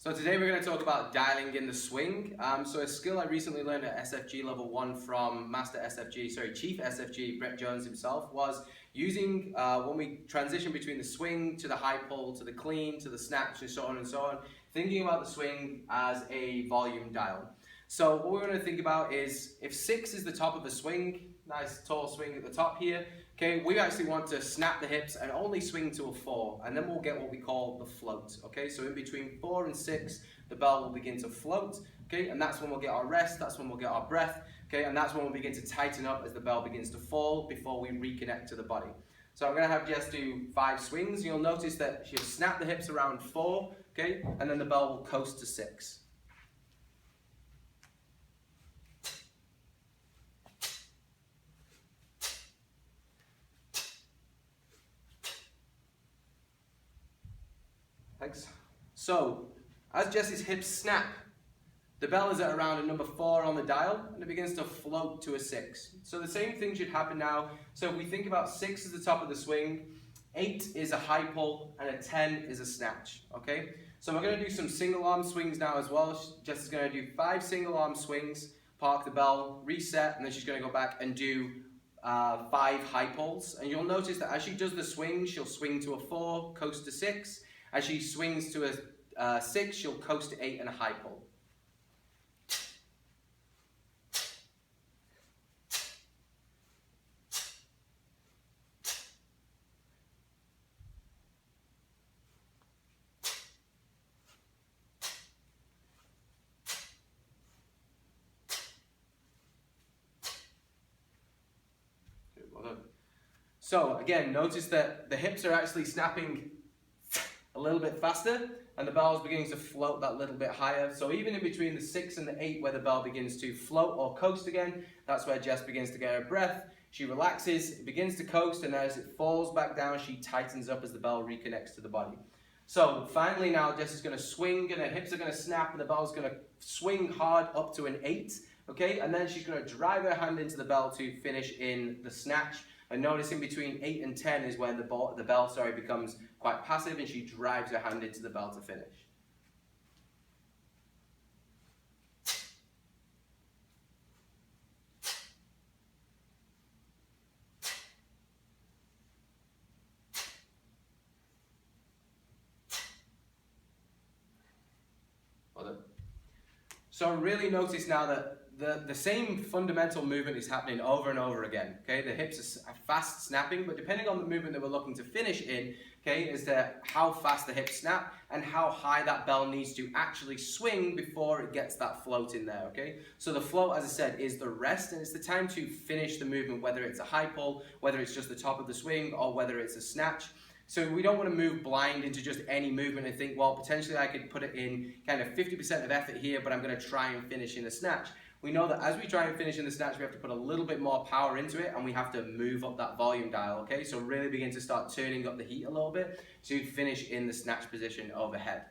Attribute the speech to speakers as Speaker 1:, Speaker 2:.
Speaker 1: So today we're going to talk about dialing in the swing. So a skill I recently learned at SFG level 1 from Chief SFG, Brett Jones himself, was using, when we transition between the swing to the high pull, to the clean, to the snatch, and so on, thinking about the swing as a volume dial. So what we're going to think about is, if 6 is the top of the swing, nice tall swing at the top here, okay, we actually want to snap the hips and only swing to a 4, and then we'll get what we call the float, okay? So in between 4 and 6, the bell will begin to float, okay? And that's when we'll get our rest, that's when we'll get our breath, okay? And that's when we'll begin to tighten up as the bell begins to fall before we reconnect to the body. So I'm going to have Jess do 5 swings. You'll notice that she'll snap the hips around 4, okay? And then the bell will coast to 6. Thanks. So, as Jess's hips snap, the bell is at around a number 4 on the dial, and it begins to float to a 6. So the same thing should happen now. So if we think about 6 as the top of the swing, 8 is a high pull, and a 10 is a snatch, okay? So we're going to do some single arm swings now as well. Jess is going to do 5 single arm swings, park the bell, reset, and then she's going to go back and do 5 high pulls. And you'll notice that as she does the swing, she'll swing to a 4, coast to 6. As she swings to a 6, she'll coast to 8 and a high pull. So again, notice that the hips are actually snapping a little bit faster, and the bell is beginning to float that little bit higher. So even in between the 6 and the 8, where the bell begins to float or coast again, that's where Jess begins to get her breath. She relaxes, it begins to coast, and as it falls back down, she tightens up as the bell reconnects to the body. So finally now, Jess is going to swing, and her hips are going to snap, and the bell's going to swing hard up to an 8, okay? And then she's going to drive her hand into the bell to finish in the snatch. And notice in between 8 and 10 is where the bell becomes quite passive, and she drives her hand into the bell to finish. So really notice now that the same fundamental movement is happening over and over again, okay? The hips are fast snapping, but depending on the movement that we're looking to finish in, okay, is that how fast the hips snap and how high that bell needs to actually swing before it gets that float in there, okay? So the float, as I said, is the rest, and it's the time to finish the movement, whether it's a high pull, whether it's just the top of the swing, or whether it's a snatch. So we don't want to move blind into just any movement and think, well, potentially I could put it in kind of 50% of effort here, but I'm going to try and finish in a snatch. We know that as we try and finish in the snatch, we have to put a little bit more power into it, and we have to move up that volume dial, okay? So really begin to start turning up the heat a little bit to finish in the snatch position overhead.